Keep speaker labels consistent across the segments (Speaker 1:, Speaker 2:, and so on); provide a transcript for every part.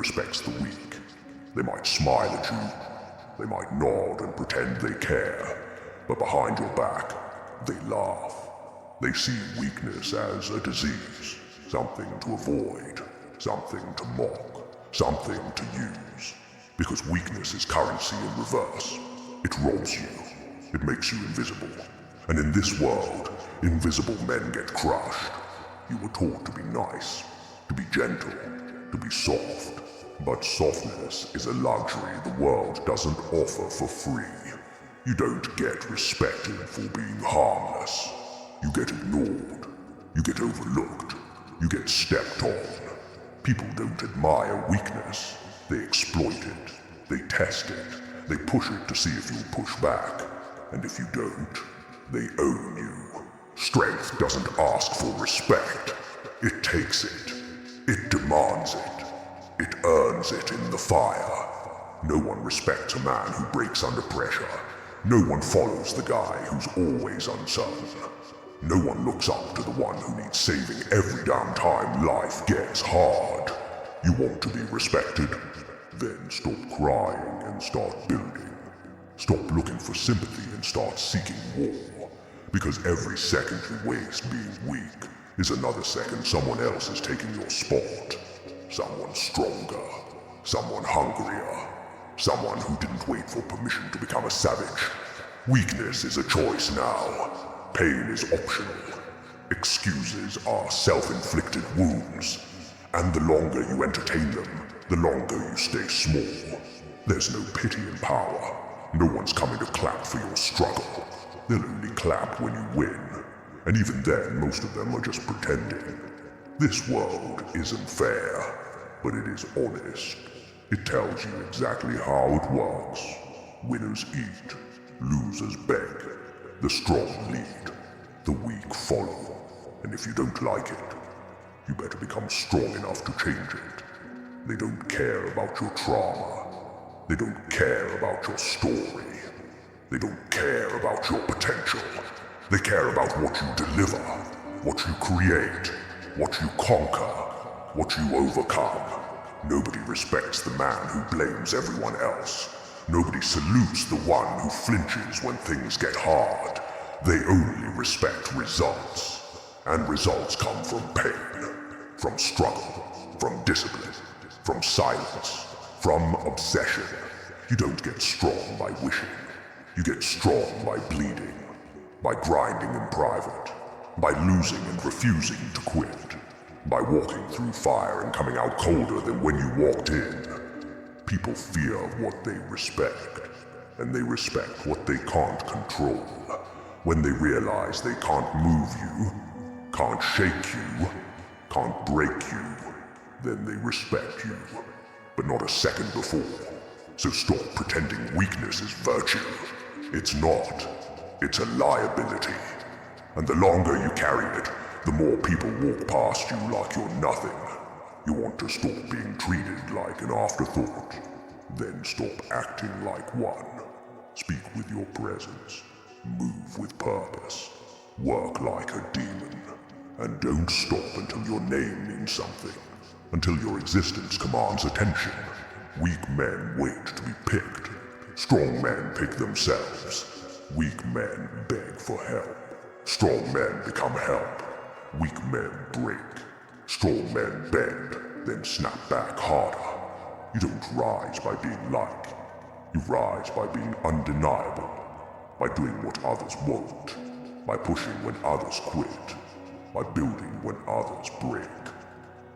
Speaker 1: respects the weak. They might smile at you, they might nod and pretend they care, but behind your back, they laugh. They see weakness as a disease, something to avoid, something to mock, something to use. Because weakness is currency in reverse. It robs you. It makes you invisible. And in this world, invisible men get crushed. You were taught to be nice, to be gentle, to be soft. But softness is a luxury the world doesn't offer for free. You don't get respected for being harmless. You get ignored. You get overlooked. You get stepped on. People don't admire weakness. They exploit it. They test it. They push it to see if you'll push back. And if you don't, they own you. Strength doesn't ask for respect. It takes it. It demands it. It earns it in the fire. No one respects a man who breaks under pressure. No one follows the guy who's always uncertain. No one looks up to the one who needs saving every damn time life gets hard. You want to be respected? Then stop crying and start building. Stop looking for sympathy and start seeking war. Because every second you waste being weak is another second someone else is taking your spot. Someone stronger, someone hungrier, someone who didn't wait for permission to become a savage. Weakness is a choice now. Pain is optional. Excuses are self-inflicted wounds. And the longer you entertain them, the longer you stay small. There's no pity in power. No one's coming to clap for your struggle. They'll only clap when you win. And even then, most of them are just pretending. This world isn't fair, but it is honest. It tells you exactly how it works. Winners eat, losers beg. The strong lead, the weak follow. And if you don't like it, you better become strong enough to change it. They don't care about your trauma. They don't care about your story. They don't care about your potential. They care about what you deliver, what you create, what you conquer, what you overcome. Nobody respects the man who blames everyone else. Nobody salutes the one who flinches when things get hard. They only respect results. And results come from pain, from struggle, from discipline, from silence, from obsession. You don't get strong by wishing. You get strong by bleeding, by grinding in private, by losing and refusing to quit, by walking through fire and coming out colder than when you walked in. People fear what they respect, and they respect what they can't control. When they realize they can't move you, can't shake you, can't break you, then they respect you, but not a second before. So stop pretending weakness is virtue. It's not. It's a liability. And the longer you carry it, the more people walk past you like you're nothing. You want to stop being treated like an afterthought. Then stop acting like one. Speak with your presence. Move with purpose. Work like a demon. And don't stop until your name means something. Until your existence commands attention. Weak men wait to be picked. Strong men pick themselves. Weak men beg for help. Strong men become help. Weak men break. Strong men bend, then snap back harder. You don't rise by being liked. You rise by being undeniable. By doing what others won't. By pushing when others quit. By building when others break.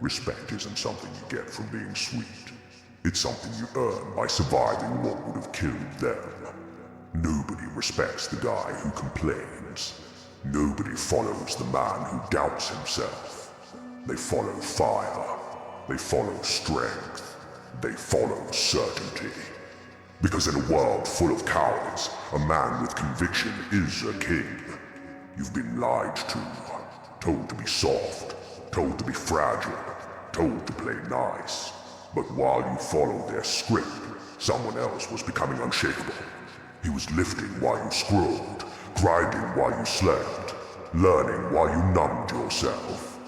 Speaker 1: Respect isn't something you get from being sweet. It's something you earn by surviving what would have killed them. Nobody respects the guy who complains. Nobody follows the man who doubts himself. They follow fire. They follow strength. They follow certainty. Because in a world full of cowards, a man with conviction is a king. You've been lied to, told to be soft, told to be fragile, told to play nice. But while you followed their script, someone else was becoming unshakable. He was lifting while you scrolled, grinding while you slept, learning while you numbed yourself.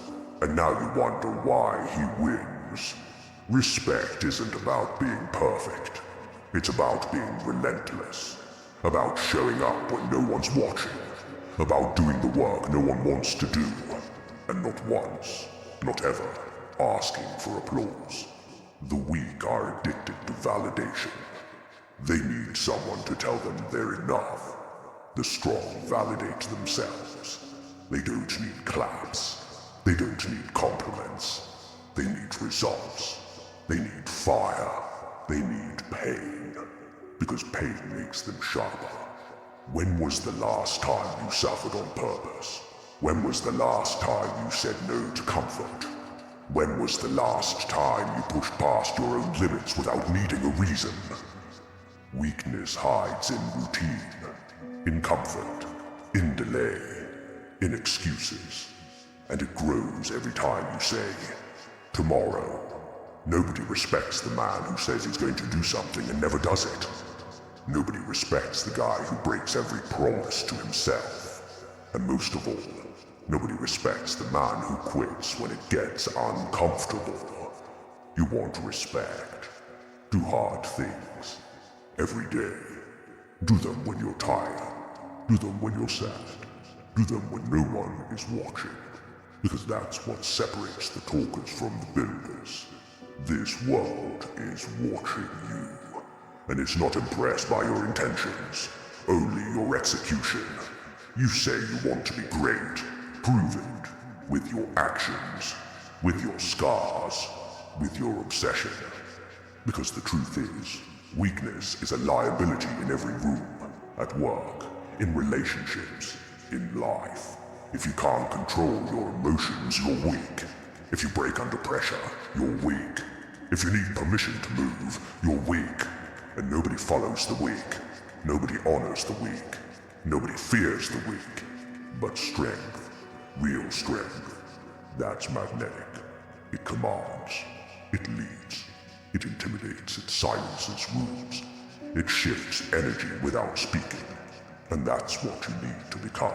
Speaker 1: And now you wonder why he wins. Respect isn't about being perfect. It's about being relentless. About showing up when no one's watching. About doing the work no one wants to do. And not once, not ever, asking for applause. The weak are addicted to validation. They need someone to tell them they're enough. The strong validate themselves. They don't need claps. They don't need compliments. They need results. They need fire. They need pain. Because pain makes them sharper. When was the last time you suffered on purpose? When was the last time you said no to comfort? When was the last time you pushed past your own limits without needing a reason? Weakness hides in routine, in comfort, in delay, in excuses. And it grows every time you say, tomorrow. Nobody respects the man who says he's going to do something and never does it. Nobody respects the guy who breaks every promise to himself. And most of all, nobody respects the man who quits when it gets uncomfortable. You want respect. Do hard things. Every day. Do them when you're tired. Do them when you're sad. Do them when no one is watching. Because that's what separates the talkers from the builders. This world is watching you. And it's not impressed by your intentions, only your execution. You say you want to be great. Prove it. With your actions. With your scars. With your obsession. Because the truth is, weakness is a liability in every room, at work, in relationships, in life. If you can't control your emotions, you're weak. If you break under pressure, you're weak. If you need permission to move, you're weak. And nobody follows the weak. Nobody honors the weak. Nobody fears the weak. But strength, real strength, that's magnetic. It commands. It leads. It intimidates. It silences rooms. It shifts energy without speaking. And that's what you need to become.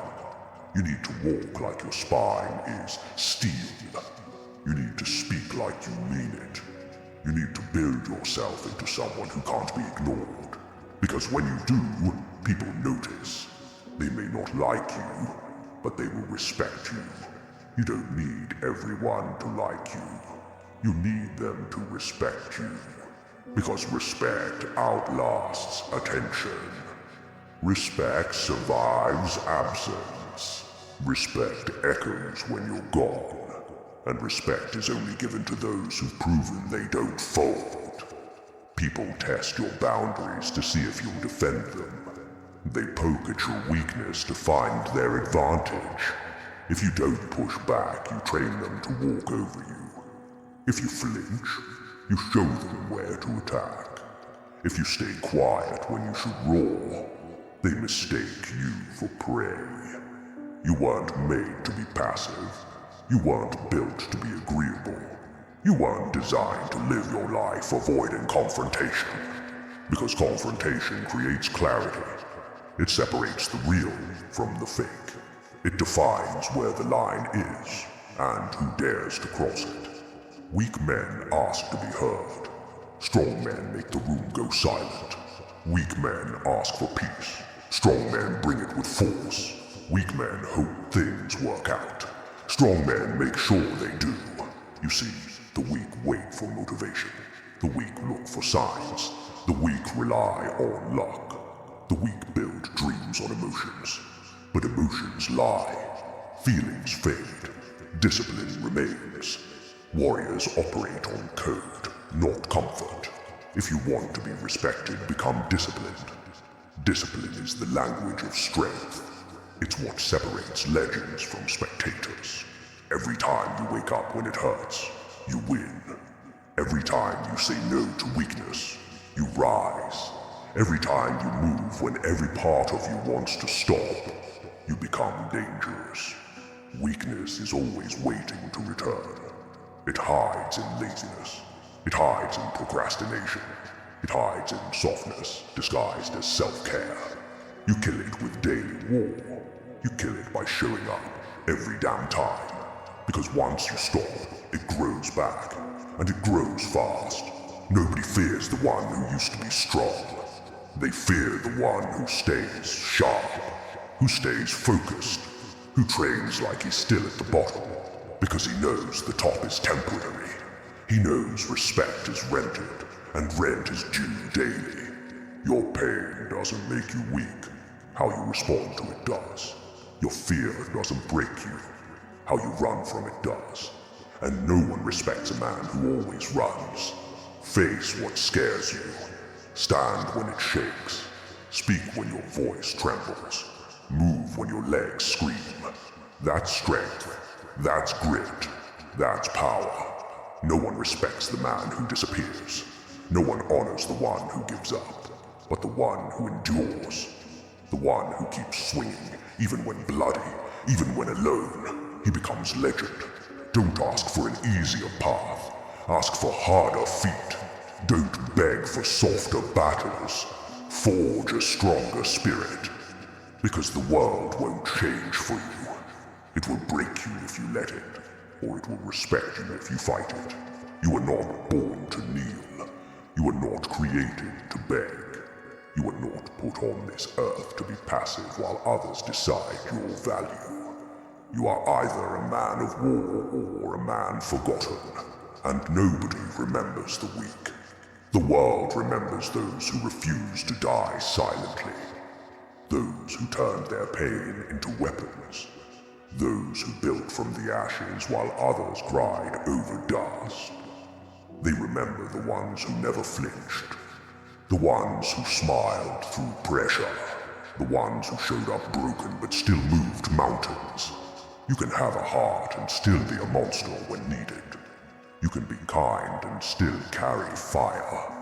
Speaker 1: You need to walk like your spine is steel. You need to speak like you mean it. You need to build yourself into someone who can't be ignored. Because when you do, people notice. They may not like you, but they will respect you. You don't need everyone to like you. You need them to respect you. Because respect outlasts attention. Respect survives absence. Respect echoes when you're gone. And respect is only given to those who've proven they don't fold. People test your boundaries to see if you'll defend them. They poke at your weakness to find their advantage. If you don't push back, you train them to walk over you. If you flinch, you show them where to attack. If you stay quiet when you should roar, they mistake you for prey. You weren't made to be passive. You weren't built to be agreeable. You weren't designed to live your life avoiding confrontation. Because confrontation creates clarity. It separates the real from the fake. It defines where the line is, and who dares to cross it. Weak men ask to be heard. Strong men make the room go silent. Weak men ask for peace. Strong men bring it with force. Weak men hope things work out. Strong men make sure they do. You see, the weak wait for motivation. The weak look for signs. The weak rely on luck. The weak build dreams on emotions. But emotions lie. Feelings fade. Discipline remains. Warriors operate on code, not comfort. If you want to be respected, become disciplined. Discipline is the language of strength. It's what separates legends from spectators. Every time you wake up when it hurts, you win. Every time you say no to weakness, you rise. Every time you move when every part of you wants to stop, you become dangerous. Weakness is always waiting to return. It hides in laziness. It hides in procrastination. It hides in softness, disguised as self-care. You kill it with daily war. You kill it by showing up every damn time. Because once you stop, it grows back. and it grows fast. Nobody fears the one who used to be strong. They fear the one who stays sharp, who stays focused, who trains like he's still at the bottom, because he knows the top is temporary. He knows respect is rented, and rent is due daily. Your pain doesn't make you weak. How you respond to it does. Your fear doesn't break you. How you run from it does. And no one respects a man who always runs. Face what scares you. Stand when it shakes. Speak when your voice trembles. Move when your legs scream. That's strength. That's grit. That's power. No one respects the man who disappears. No one honors the one who gives up, but the one who endures. The one who keeps swinging, even when bloody, even when alone. He becomes legend. Don't ask for an easier path. Ask for harder feet. Don't beg for softer battles. Forge a stronger spirit. Because the world won't change for you. It will break you if you let it, or it will respect you if you fight it. You are not born to kneel. You are not created to beg. You are not put on this earth to be passive while others decide your value. You are either a man of war or a man forgotten, and nobody remembers the weak. The world remembers those who refuse to die silently. Those who turned their pain into weapons. Those who built from the ashes while others cried over dust. They remember the ones who never flinched. The ones who smiled through pressure. The ones who showed up broken but still moved mountains. You can have a heart and still be a monster when needed. You can be kind and still carry fire.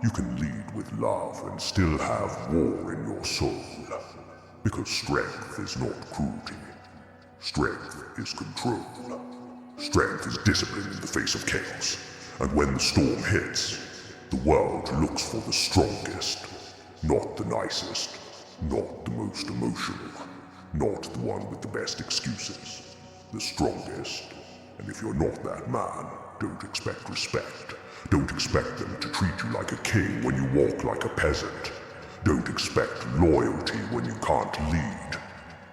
Speaker 1: You can lead with love and still have war in your soul. Because strength is not cruelty. Strength is control. Strength is discipline in the face of chaos. And when the storm hits, the world looks for the strongest. Not the nicest. Not the most emotional. Not the one with the best excuses. The strongest. And if you're not that man, don't expect respect. Don't expect them to treat you like a king when you walk like a peasant. Don't expect loyalty when you can't lead.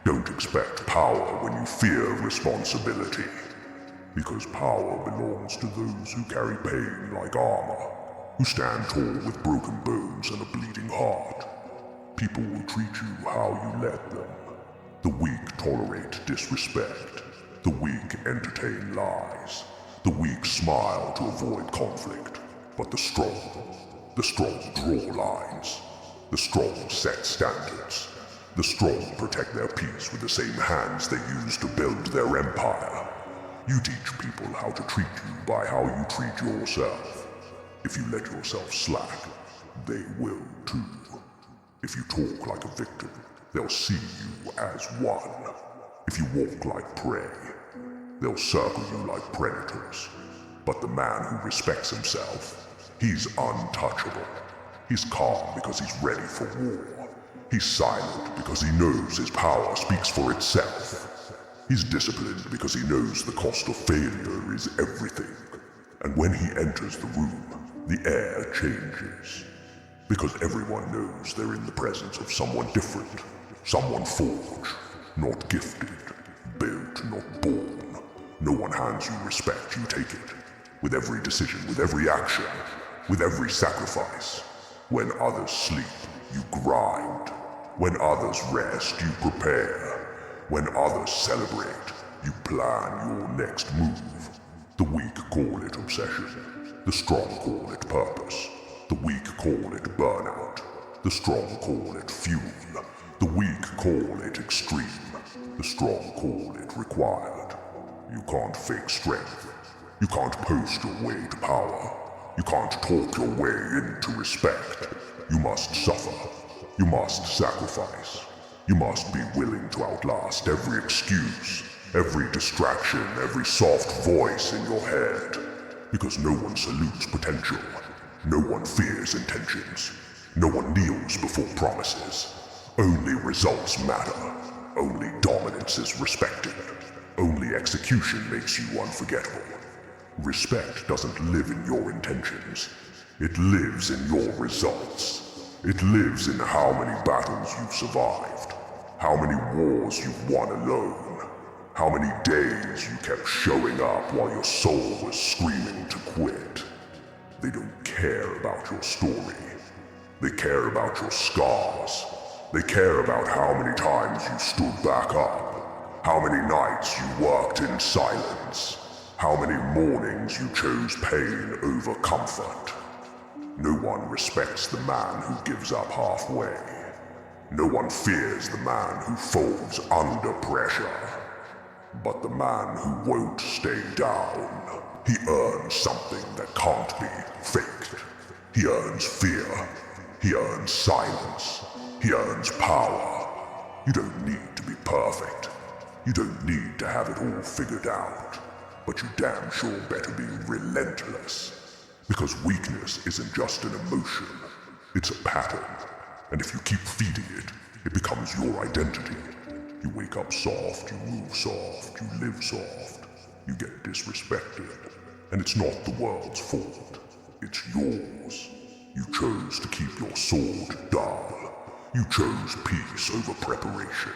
Speaker 1: Don't expect power when you fear responsibility. Because power belongs to those who carry pain like armor, who stand tall with broken bones and a bleeding heart. People will treat you how you let them. The weak tolerate disrespect. The weak entertain lies. The weak smile to avoid conflict. But the strong draw lines. The strong set standards. The strong protect their peace with the same hands they use to build their empire. You teach people how to treat you by how you treat yourself. If you let yourself slack, they will too. If you talk like a victim, they'll see you as one. If you walk like prey, they'll circle you like predators. But the man who respects himself, he's untouchable. He's calm because he's ready for war. He's silent because he knows his power speaks for itself. He's disciplined because he knows the cost of failure is everything. And when he enters the room, the air changes. Because everyone knows they're in the presence of someone different. Someone forged, not gifted. Built, not born. No one hands you respect, you take it. With every decision, with every action, with every sacrifice. When others sleep, you grind. When others rest, you prepare. When others celebrate, you plan your next move. The weak call it obsession. The strong call it purpose. The weak call it burnout. The strong call it fuel. The weak call it extreme. The strong call it required. You can't fake strength. You can't post your way to power. You can't talk your way into respect. You must suffer. You must sacrifice. You must be willing to outlast every excuse, every distraction, every soft voice in your head. Because no one salutes potential. No one fears intentions. No one kneels before promises. Only results matter. Only dominance is respected. Only execution makes you unforgettable. Respect doesn't live in your intentions. It lives in your results. It lives in how many battles you've survived, how many wars you've won alone, how many days you kept showing up while your soul was screaming to quit. They don't care about your story. They care about your scars. They care about how many times you stood back up, how many nights you worked in silence, how many mornings you chose pain over comfort. No one respects the man who gives up halfway. No one fears the man who folds under pressure. But the man who won't stay down, he earns something that can't be faked. He earns fear. He earns silence. He earns power. You don't need to be perfect. You don't need to have it all figured out. But you damn sure better be relentless. Because weakness isn't just an emotion. It's a pattern. And if you keep feeding it, it becomes your identity. You wake up soft, you move soft, you live soft. You get disrespected. And it's not the world's fault. It's yours. You chose to keep your sword dull. You chose peace over preparation.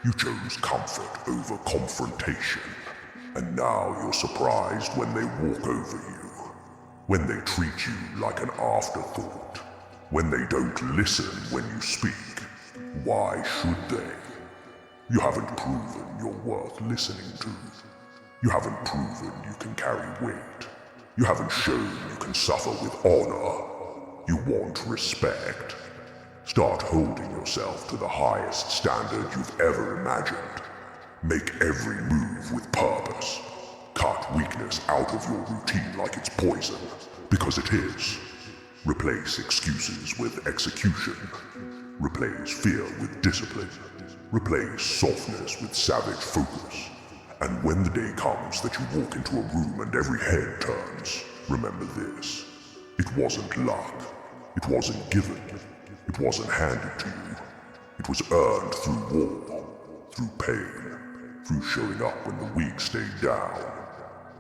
Speaker 1: You chose comfort over confrontation. And now you're surprised when they walk over you. When they treat you like an afterthought. When they don't listen when you speak. Why should they? You haven't proven you're worth listening to. You haven't proven you can carry weight. You haven't shown you can suffer with honor. You want respect. Start holding yourself to the highest standard you've ever imagined. Make every move with purpose. Cut weakness out of your routine like it's poison, because it is. Replace excuses with execution. Replace fear with discipline. Replace softness with savage focus. And when the day comes that you walk into a room and every head turns, remember this. It wasn't luck. It wasn't given. It wasn't handed to you. It was earned through war, through pain, through showing up when the weak stayed down.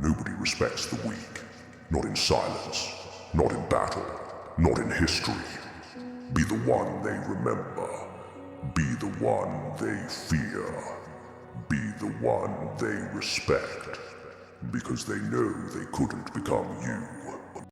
Speaker 1: Nobody respects the weak. Not in silence. Not in battle. Not in history. Be the one they remember. Be the one they fear. Be the one they respect. Because they know they couldn't become you.